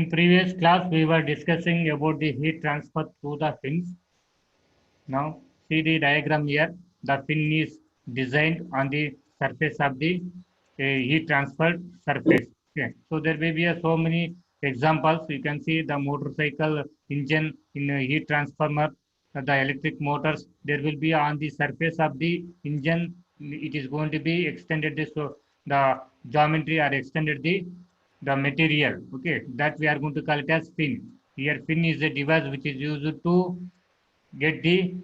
In previous class, we were discussing about the heat transfer through the fins. Now, see the diagram here. The fin is designed on the surface of the heat transfer surface. Okay. So there may be so many examples. You can see the motorcycle engine in a heat transformer, the electric motors. There will be on the surface of the engine. It is going to be extended. So the geometry are extended the material. Okay, that we are going to call it as fin. Here, fin is a device which is used to get the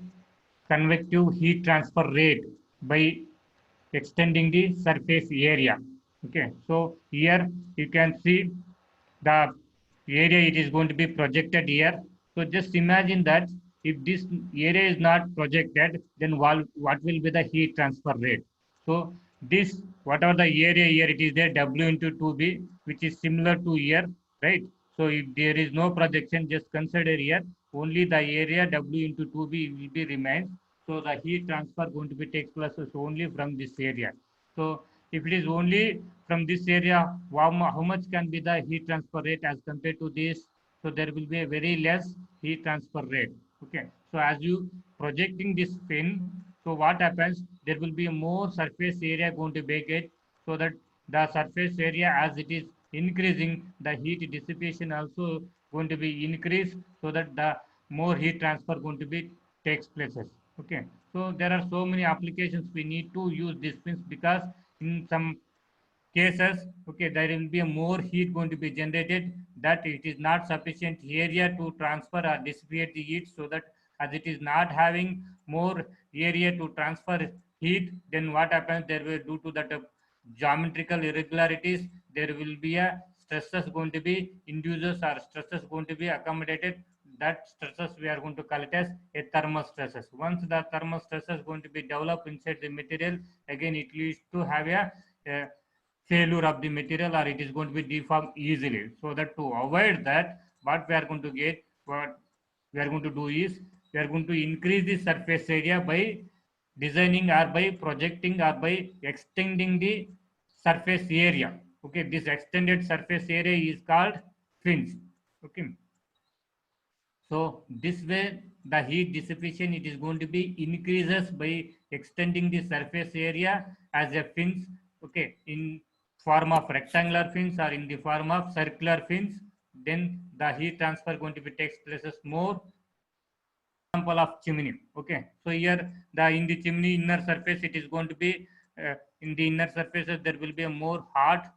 convective heat transfer rate by extending the surface area. Okay, so here you can see the area it is going to be projected here. So just imagine that if this area is not projected, then what will be the heat transfer rate? So this, whatever the area here, it is there W into 2B, which is similar to here, right? So if there is no projection, just consider here only the area W into 2B will be remains. So the heat transfer going to be takes place only from this area. So if it is only from this area, how much can be the heat transfer rate as compared to this? So there will be a very less heat transfer rate. Okay. So as you projecting this fin, so what happens? There will be more surface area going to vacate, so that the surface area as it is increasing, the heat dissipation also going to be increased, so that the more heat transfer going to be takes places. Okay. So there are so many applications we need to use these fins, because in some cases, okay, there will be a more heat going to be generated, that it is not sufficient area to transfer or dissipate the heat, so that as it is not having more area to transfer heat, then what happens, there will, due to that geometrical irregularities, there will be a stresses going to be induces or stresses going to be accommodated. That stresses we are going to call it as a thermal stresses. Once the thermal stresses going to be developed inside the material, again it leads to have a failure of the material, or it is going to be deformed easily. So that to avoid that, what we are going to get, what we are going to do is, we are going to increase the surface area by designing or by projecting or by extending the surface area. Okay, this extended surface area is called fins. Okay, so this way the heat dissipation it is going to be increases by extending the surface area as a fins. Okay, in form of rectangular fins or in the form of circular fins, then the heat transfer going to be takes places more. Example of chimney. Okay, so here the in the chimney inner surface it is going to be in the inner surfaces there will be a more hot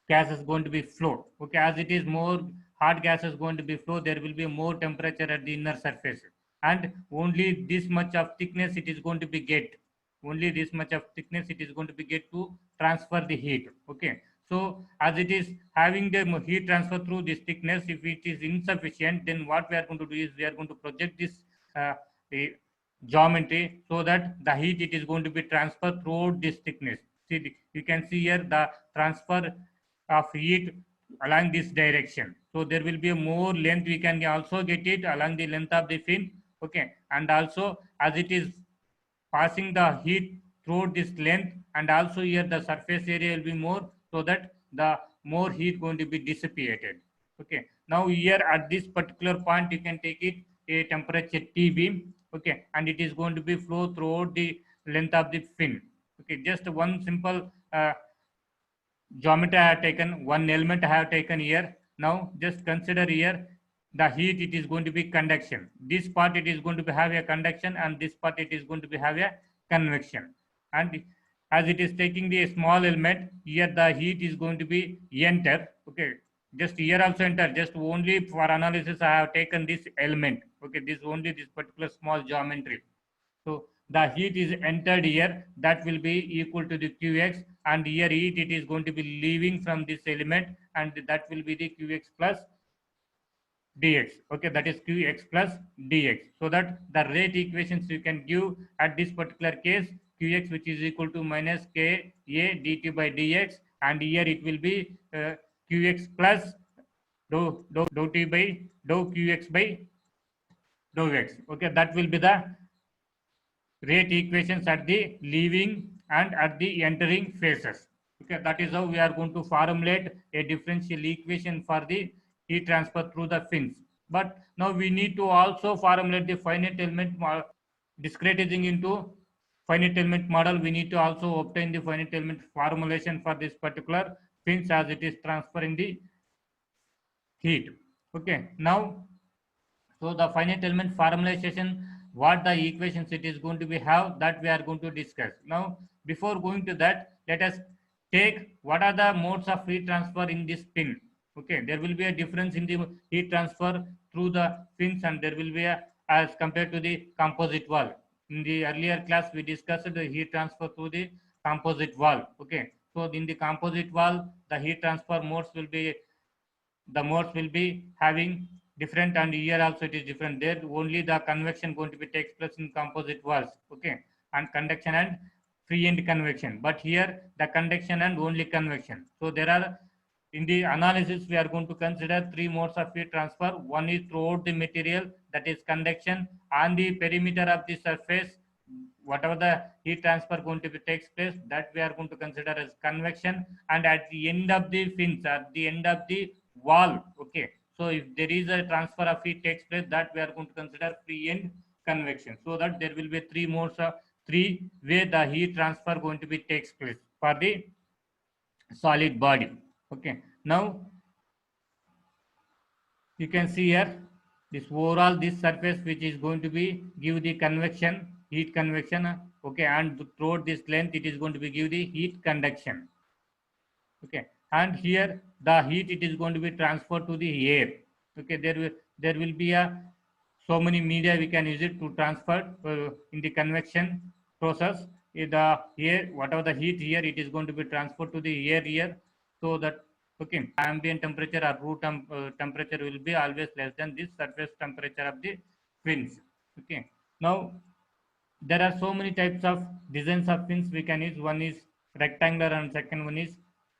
gas is going to be flow. Okay, as it is more hot gas is going to be flow, there will be more temperature at the inner surface, and only this much of thickness it is going to be get. Only this much of thickness it is going to be get to transfer the heat. Okay, so as it is having the heat transfer through this thickness, if it is insufficient, then what we are going to do is we are going to project this uh, geometry, so that the heat it is going to be transferred throughout this thickness. See, you can see here the transfer of heat along this direction. So there will be a more length, we can also get it along the length of the fin. Okay, and also as it is passing the heat through this length, and also here the surface area will be more, so that the more heat going to be dissipated. Okay, now here at this particular point you can take it a temperature Tb. Okay, and it is going to be flow throughout the length of the fin. Okay, just one simple geometry I have taken, one element I have taken here. Now just consider here the heat it is going to be conduction. This part it is going to be have a conduction, and this part it is going to be have a convection. And as it is taking the small element, here the heat is going to be enter. Okay, just here also enter, just only for analysis I have taken this element. Okay, this only this particular small geometry. So the heat is entered here, that will be equal to the Qx, and here heat it is going to be leaving from this element, and that will be the Qx plus dx. Okay, that is Qx plus dx. So that the rate equations you can give at this particular case, Qx which is equal to minus Ka dt by dx, and here it will be Qx plus dou t by dou Qx by dou x. Okay, that will be the rate equations at the leaving and at the entering phases. Okay, that is how we are going to formulate a differential equation for the heat transfer through the fins. But now we need to also formulate the finite element discretizing into finite element model. We need to also obtain the finite element formulation for this particular fins as it is transferring the heat. Okay, now so the finite element formalization, what the equations it is going to be have, that we are going to discuss. Now, before going to that, let us take what are the modes of heat transfer in this fin. Okay, there will be a difference in the heat transfer through the fins, and there will be a as compared to the composite wall. In the earlier class, we discussed the heat transfer through the composite wall. Okay, so in the composite wall, the heat transfer modes will be having different, and here also it is different. There only the convection going to be takes place in composite walls, okay, and conduction and free end convection. But here the conduction and only convection. So there are, in the analysis we are going to consider three modes of heat transfer. One is throughout the material, that is conduction. On the perimeter of the surface, whatever the heat transfer going to be takes place, that we are going to consider as convection. And at the end of the fins, at the end of the wall, okay, so if there is a transfer of heat takes place, that we are going to consider free end convection. So that there will be three modes of three way the heat transfer going to be takes place for the solid body. Okay, now you can see here this overall this surface which is going to be give the convection, heat convection, okay, and throughout this length it is going to be give the heat conduction. Okay, and here the heat it is going to be transferred to the air. Okay, there will be a so many media we can use it to transfer in the convection process. The air, whatever the heat here, it is going to be transferred to the air here, so that okay, ambient temperature or room temperature will be always less than this surface temperature of the fins. Okay, now there are so many types of designs of fins we can use. One is rectangular and second one is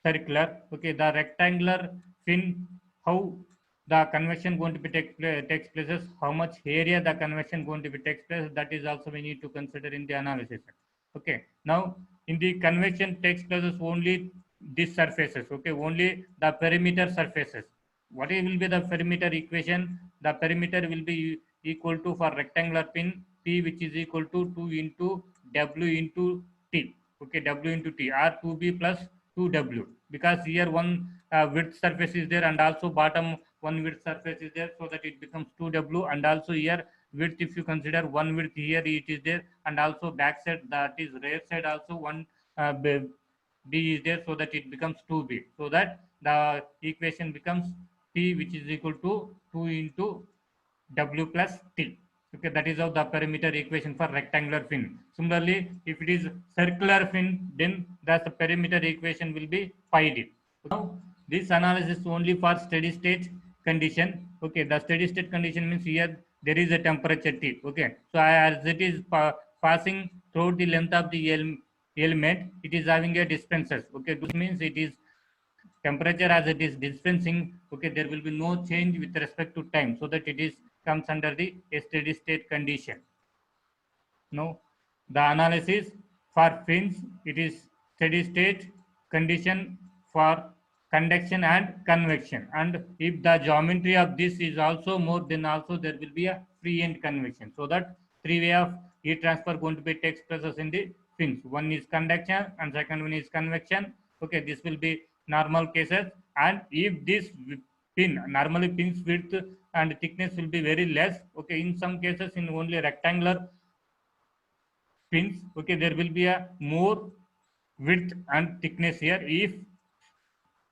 circular. Okay, the rectangular fin, how the convection going to be takes places, how much area the convection going to be takes place, that is also we need to consider in the analysis. Okay, now in the convection takes places only these surfaces, okay, only the perimeter surfaces. What will be the perimeter equation? The perimeter will be equal to, for rectangular pin, P, which is equal to 2 into W into T. Okay, W into T, or 2B plus 2W, because here one width surface is there, and also bottom one width surface is there, so that it becomes 2W. And also here width, if you consider one width here it is there, and also back side, that is rear side also one B is there, so that it becomes 2B, so that the equation becomes P, which is equal to 2 into W plus T. Okay, that is how the perimeter equation for rectangular fin. Similarly, if it is circular fin, then the perimeter equation will be pi d. Now, this analysis only for steady state condition. Okay, the steady state condition means here there is a temperature T. Okay, so as it is passing throughout the length of the element, it is having a dispensers. Okay, this means it is temperature as it is dispensing. Okay, there will be no change with respect to time, so that it is comes under the steady state condition. Now the analysis for fins, it is steady state condition for conduction and convection, and if the geometry of this is also more, then also there will be a free end convection. So that three way of heat transfer going to be takes place in the fins. One is conduction and second one is convection. Okay, this will be normal cases. And if this pin, normally pin's width and thickness will be very less. Okay, in some cases in only rectangular pins, okay, there will be a more width and thickness here. If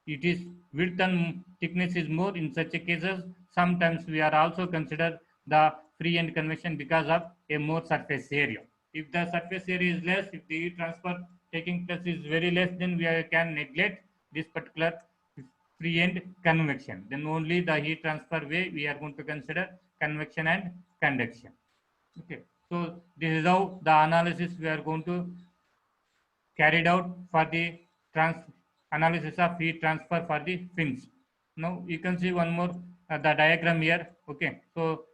it is width and thickness is more, in such a cases sometimes we are also consider the free end convection because of a more surface area. If the surface area is less, if the heat transfer taking place is very less, then we can neglect this particular free end convection. Then only the heat transfer way we are going to consider convection and conduction. Okay, so this is how the analysis we are going to carried out for the analysis of heat transfer for the fins. Now you can see one more the diagram here. Okay, so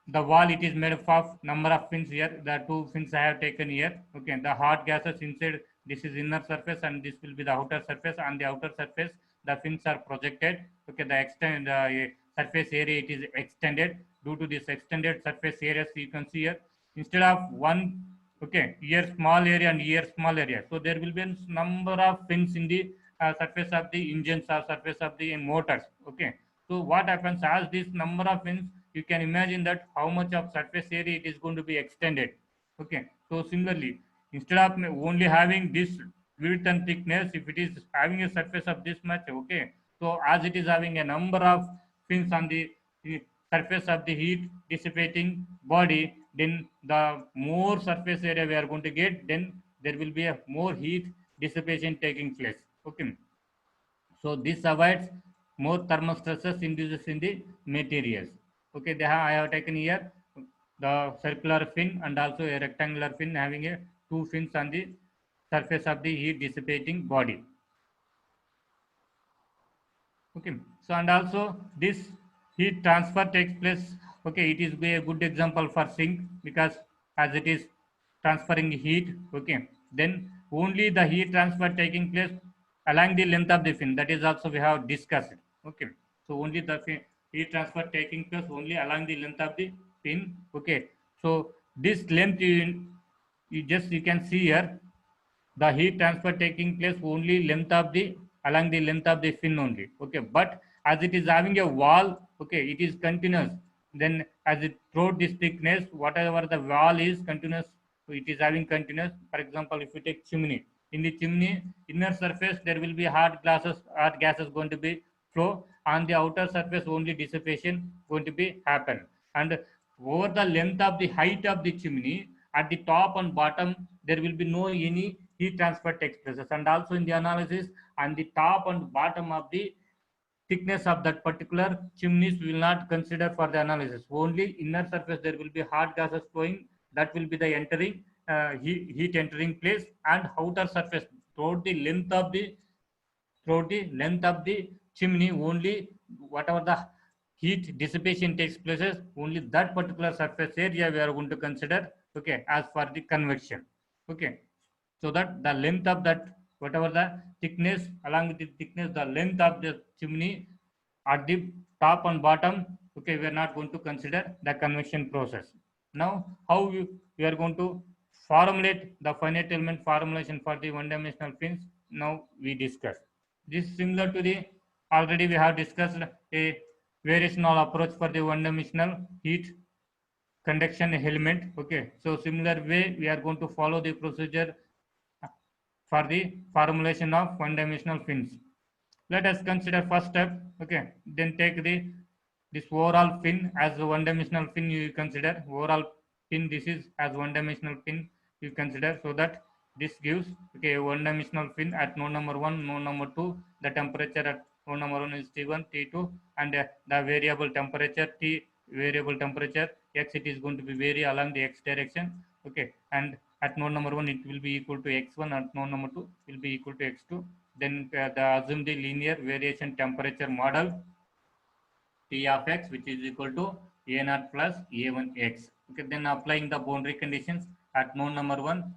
the wall, it is made up of number of fins here. The two fins I have taken here. Okay, the hot gases inside, this is inner surface and this will be the outer surface. On the outer surface the fins are projected. Okay, the extend surface area it is extended. Due to this extended surface areas, you can see here, instead of one, okay, here small area and here small area, so there will be a number of fins in the surface of the engines or surface of the motors. Okay, so what happens as this number of fins, you can imagine that how much of surface area it is going to be extended. Okay, so similarly, instead of only having this width and thickness, if it is having a surface of this much, okay, so as it is having a number of fins on the surface of the heat dissipating body, then the more surface area we are going to get, then there will be a more heat dissipation taking place. Okay, so this avoids more thermal stresses induces in the materials. Okay, I have taken here the circular fin and also a rectangular fin having a two fins on the surface of the heat dissipating body. Okay, so and also this heat transfer takes place. Okay, it is be a good example for sink, because as it is transferring heat. Okay, then only the heat transfer taking place along the length of the fin, that is also we have discussed. Okay, so only the heat transfer taking place only along the length of the fin. Okay, so this length you can see here, the heat transfer taking place only length of the along the length of the fin only. Okay, but as it is having a wall, okay, it is continuous. Then as it throughout this thickness, whatever the wall is continuous, so it is having continuous. For example, if you take chimney, in the chimney inner surface there will be hot gases going to be flow. On the outer surface only dissipation going to be happen. And over the length of the height of the chimney, at the top and bottom there will be no any heat transfer takes place. And also in the analysis, on the top and bottom of the thickness of that particular chimneys we will not consider for the analysis. Only inner surface there will be hot gases flowing, that will be the entering heat entering place. And outer surface throughout the length of the chimney only whatever the heat dissipation takes places, only that particular surface area we are going to consider. Okay, as for the convection. Okay, so that the length of that whatever the thickness, along with the thickness the length of the chimney at the top and bottom, okay, we are not going to consider the convection process. Now how we are going to formulate the finite element formulation for the one dimensional fins, now we discuss. This is similar to the already we have discussed a variational approach for the one dimensional heat conduction element. Okay, so similar way we are going to follow the procedure for the formulation of one dimensional fins. Let us consider first step. Okay, then take the this overall fin as a one dimensional fin you consider. Overall fin, this is as one dimensional fin you consider. So that this gives, okay, one dimensional fin at node number 1, node number 2. The temperature at node number 1 is T1, T2, and the variable temperature x, it is going to be vary along the x direction. Okay, and at node number 1 it will be equal to x1, at node number 2 will be equal to x2. Then assume the linear variation temperature model T of x, which is equal to a naught plus a1x. Okay, then applying the boundary conditions at node number 1,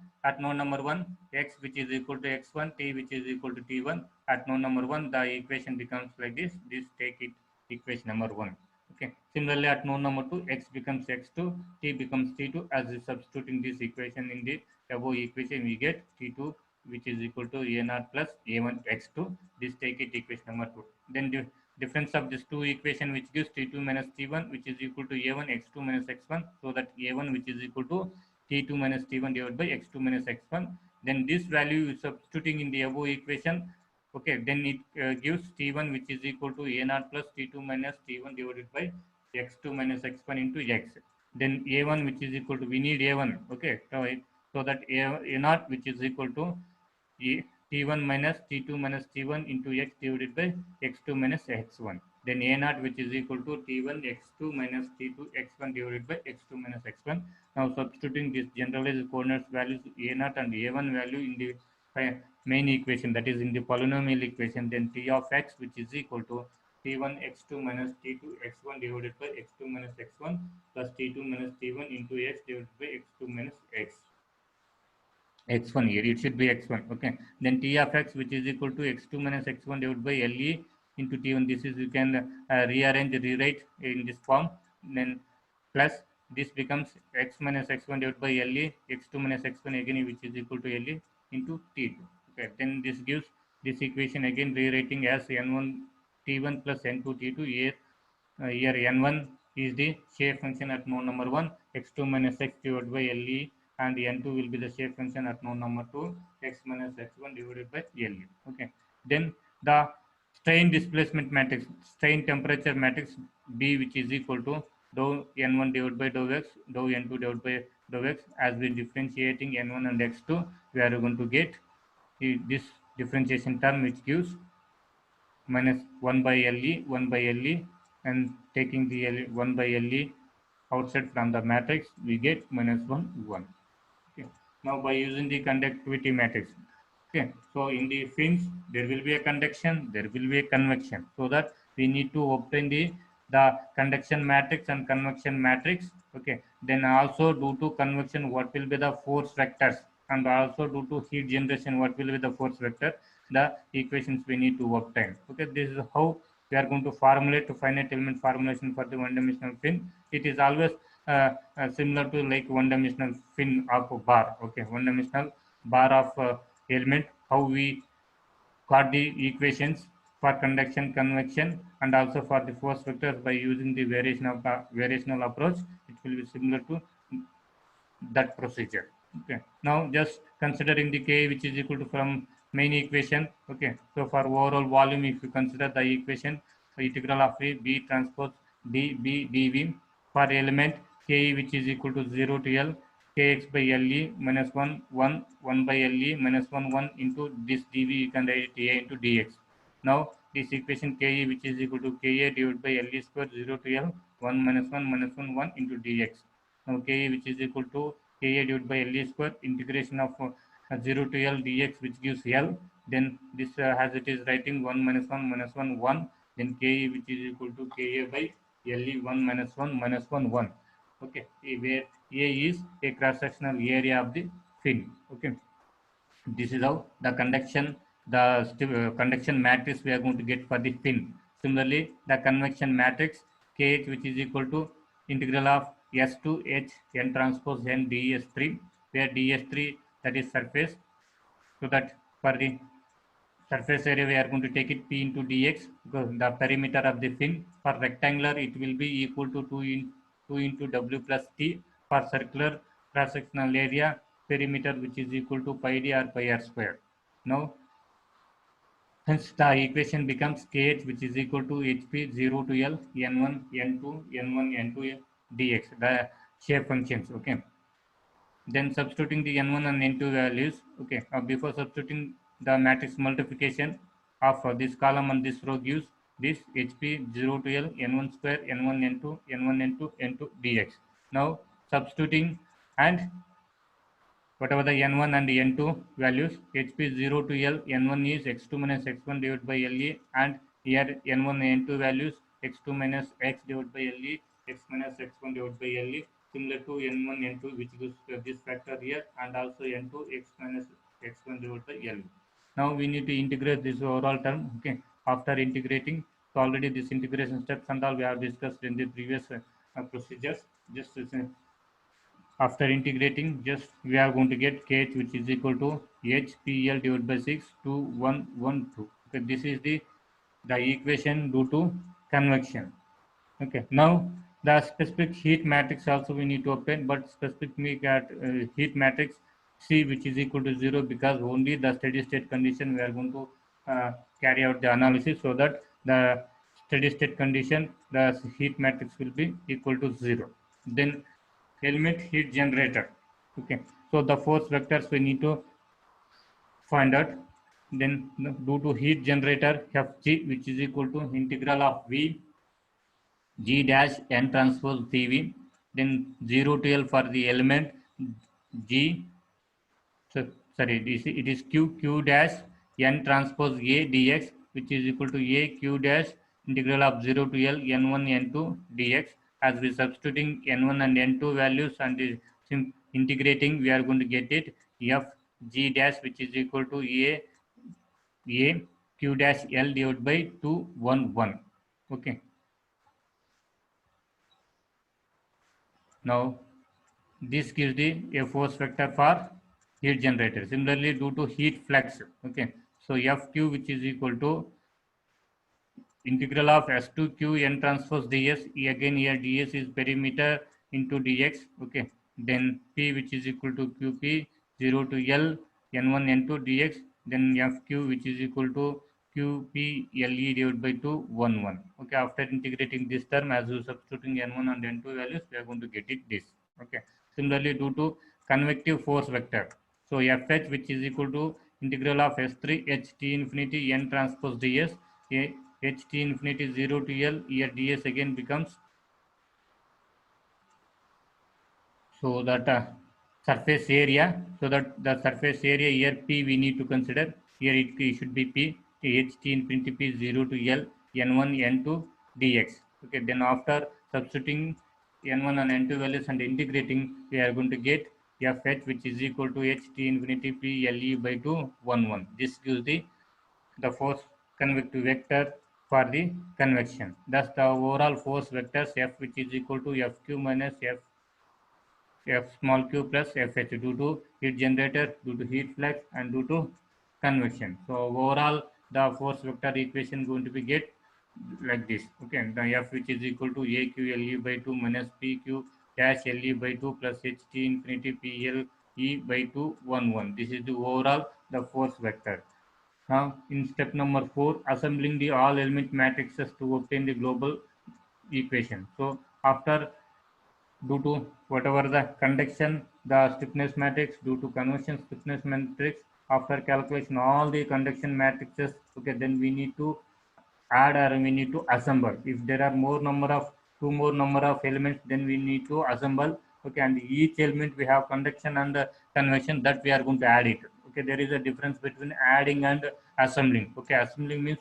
x which is equal to x1, t which is equal to t1. At node number 1 the equation becomes like this. This take it equation number 1. Okay, similarly at node number 2 x becomes x2, t becomes t2. As we substituting this equation in the above equation, we get t2 which is equal to a naught plus a1 x2. This take it equation number 2. Then the difference of these two equation, which gives t2 minus t1, which is equal to a1 x2 minus x1. So that a1 which is equal to t2 minus t1 divided by x2 minus x1. Then this value is substituting in the above equation. Okay, then it gives t1 which is equal to a naught plus t2 minus t1 divided by x2 minus x1 into x. Then a1 which is equal to, we need a1. Okay, so that a naught which is equal to t1 minus t2 minus t1 into x divided by x2 minus x1. Then a naught which is equal to t1 x2 minus t2 x1 divided by x2 minus x1. Now substituting this generalized coordinates values a naught and a1 value in the main equation, that is in the polynomial equation, then t of x which is equal to t1 x2 minus t2 x1 divided by x2 minus x1 plus t2 minus t1 into x divided by x2 minus x. x1 here, it should be x1. Okay, then t of x, which is equal to x2 minus x1 divided by le into t1. This is, you can rewrite in this form. Then plus this becomes x minus x1 divided by le, x2 minus x1 again, which is equal to le into t2. Okay, then this gives this equation again rewriting as n1 t1 plus n2 t2. Here n1 is the shape function at node number 1, x2 minus x divided by le, and n2 will be the shape function at node number 2, x minus x1 divided by le. Okay, then the strain displacement matrix, strain temperature matrix B, which is equal to dou n1 divided by dou x, dou n2 divided by dou x. As we differentiating n1 and x2, we are going to get this differentiation term, which gives minus 1 by le, 1 by le, and taking the 1 by le outside from the matrix, we get minus 1, 1. Okay. Now by using the conductivity matrix, okay, so in the fins there will be a conduction, there will be a convection, so that we need to obtain the conduction matrix and convection matrix. Okay, then also due to convection, what will be the force vectors, and also due to heat generation, what will be the force vector, the equations we need to obtain. Okay, this is how we are going to formulate to finite element formulation for the one dimensional fin. It is always similar to like one dimensional fin of a bar. Okay, one dimensional bar of element, how we got the equations for conduction, convection, and also for the force vectors by using the variation of the variational approach. It will be similar to that procedure. Okay, now just considering the k, which is equal to from main equation. Okay, so for overall volume, if you consider the equation, integral of v b transpose db dv for element k, which is equal to 0 to l kx by le minus 1 1 1 by le minus 1 1 into this dv, you can write it a into dx. Now this equation ke, which is equal to ka divided by le square 0 to l 1 minus 1 minus 1 1 into dx. Now K, which is equal to Ka divided by Le square, integration of 0 to L dx, which gives L. Then this as it is writing 1 minus 1 minus 1 1. Then K, which is equal to Ka by Le 1 minus 1 minus 1 1. Okay, where A is a cross sectional area of the fin. Okay, this is how the conduction, the conduction matrix we are going to get for the fin. Similarly, the convection matrix kh, which is equal to integral of s to h n transpose n ds3, where ds3, that is surface, so that for the surface area we are going to take it p into dx, because the perimeter of the fin. For rectangular, it will be equal to 2 into w plus t. For circular cross sectional area, perimeter, which is equal to pi d or pi r square. Now hence the equation becomes kh, which is equal to hp 0 to l n1 n2 n1 n2 dx, the shape functions. Okay, then substituting the n1 and n2 values. Okay, before substituting, the matrix multiplication of this column and this row gives this hp 0 to l n1 square n1 n2 n1 n2 n2 dx. Now substituting, and whatever the n1 and n2 values, hp 0 to l n1 is x2 minus x1 divided by le, and here n1 and n2 values x2 minus x divided by le, x minus x1 divided by le, similar to n1 n2, which gives this factor here, and also n2 x minus x1 divided by le. Now we need to integrate this overall term. Okay, after integrating, so already this integration steps and all we have discussed in the previous procedures. Just after integrating, just we are going to get kh, which is equal to hpl divided by 6 to 112. Okay, this is the equation due to convection. Okay, now the specific heat matrix also we need to obtain, but specific heat matrix C, which is equal to 0, because only the steady state condition we are going to carry out the analysis, so that the steady state condition, the heat matrix will be equal to 0. Then element heat generator. Okay, so the force vectors we need to find out. Then due to heat generator Fg, which is equal to integral of V G dash n transpose Cv, then 0 to L for the element G, so sorry, it is q dash n transpose A dx, which is equal to A q dash integral of 0 to L n1 n2 dx. As we substituting n1 and n2 values and integrating, we are going to get it f G dash which is equal to A Q dash L divided by 2 1 1. Okay. Now this gives the a force vector for heat generator. Similarly, due to heat flux, okay. So Fq which is equal to integral of S2q n transpose ds. Again here ds is perimeter into dx. Okay. Then P which is equal to Qp 0 to L n1 n2 dx. Then Fq which is equal to Qp Le divided by 2 1 1. Okay. After integrating this term, as we substituting n1 and n2 values, we are going to get it this. Okay. Similarly, due to convective force vector, so Fh which is equal to integral of S3 h t infinity n transpose ds. H t infinity 0 to L, here ds again becomes, so that surface area, so that the surface area here P we need to consider, here it should be P, H t infinity P 0 to L, n1 n2 dx. Okay, then after substituting n1 and n2 values and integrating, we are going to get Fh which is equal to H t infinity P Le by 2 1 1. This gives the force convective vector for the convection. Thus, the overall force vectors F which is equal to Fq minus F small q plus Fh due to heat generator, due to heat flux, and due to convection. So overall, the force vector equation going to be get like this. Okay, the F which is equal to Aq Le by 2 minus Pq dash Le by 2 plus Ht infinity Pl E by 2 1 1. This is the overall the force vector. Now, in step number 4, assembling the all element matrices to obtain the global equation. So, after due to whatever the conduction, the stiffness matrix, due to conversion stiffness matrix, after calculation all the conduction matrices, okay, then we need to add or we need to assemble. If there are two more number of elements, then we need to assemble. Okay, and each element we have conduction and convection, that we are going to add it. Okay, there is a difference between adding and assembling. Okay, assembling means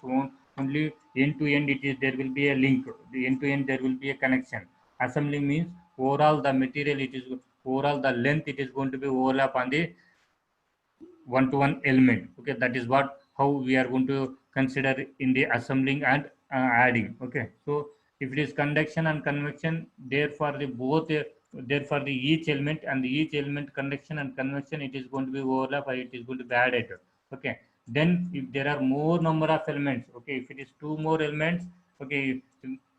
only end to end it is, there will be a link. The end to end there will be a connection. Assembling means overall the material, it is overall the length, it is going to be overlap on the one-to-one element. Okay, that is what how we are going to consider in the assembling and adding. Okay, so if it is conduction and convection, therefore the both therefore the each element and the each element conduction and convection, it is going to be overlap or it is going to be added. Okay, then if there are more number of elements, okay, if it is two more elements, okay,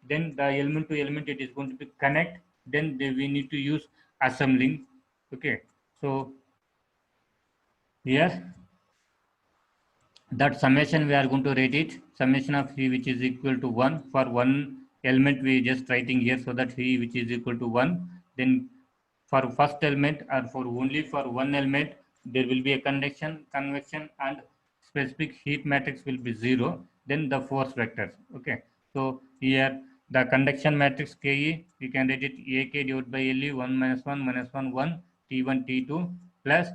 then the element to element it is going to be connect, then we need to use assembling. Okay, so here that summation we are going to write it, summation of C which is equal to 1 for one element, we just writing here, so that C which is equal to 1. Then for first element or for only for one element, there will be a conduction, convection, and specific heat matrix will be 0. Then the force vectors. Okay, so here the conduction matrix Ke, we can write it Ak divided by Le 1 minus 1 minus 1 1 T1 T2 plus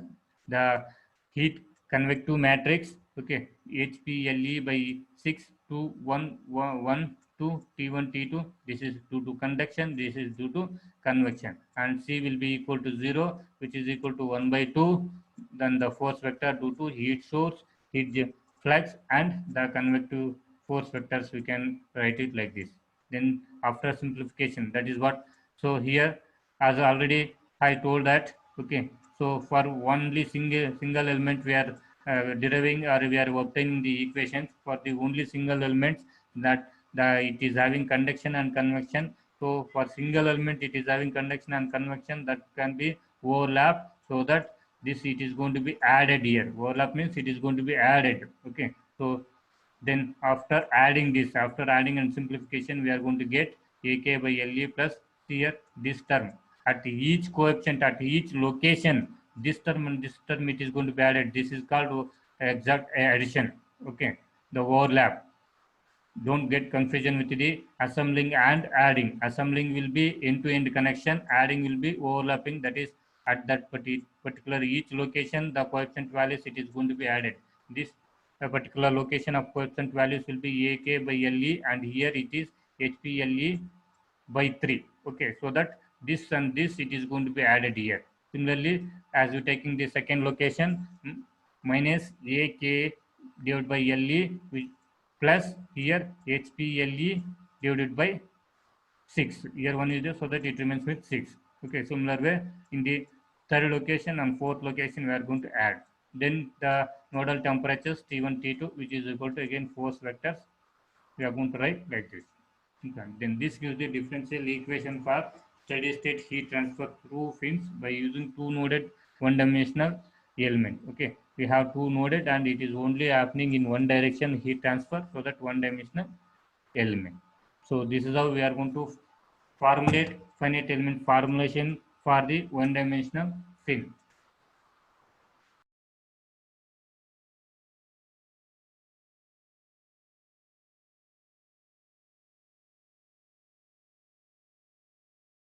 the heat convective matrix. Okay, HPLE by 6 2 1 1 1 2 T1 T2. This is due to conduction, this is due to convection, and C will be equal to 0, which is equal to 1 by 2. Then the force vector due to heat source, heat flux, and the convective force vectors, we can write it like this. Then after simplification, that is what, so here as already I told that. Okay, so for only single element we are deriving or we are obtaining the equations for the only single elements, that it is having conduction and convection. So for single element it is having conduction and convection, that can be overlap, so that this it is going to be added here. Overlap means it is going to be added. Okay, so then after adding this, after adding and simplification, we are going to get AK by LE plus here this term. At each coefficient, at each location, this term and this term, it is going to be added. This is called exact addition. Okay, the overlap. Don't get confusion with the assembling and adding. Assembling will be end-to-end connection. Adding will be overlapping. That is, at that particular each location, the coefficient values, it is going to be added. This a particular location of coefficient values will be AK by LE, and here it is HPLE by 3. Okay, so that this and this, it is going to be added here. Similarly, as you taking the second location, minus AK divided by LE plus here HPLE divided by 6. Here one is there, so that it remains with 6. Okay, similar way in the third location and fourth location we are going to add. Then the nodal temperatures T1, T2, which is equal to again force vectors, we are going to write like this. Okay. Then this gives the differential equation for steady state heat transfer through fins by using two noded one dimensional element. Okay, we have two noded and it is only happening in one direction heat transfer, so that one dimensional element. So this is how we are going to formulate finite element formulation for the one dimensional fin.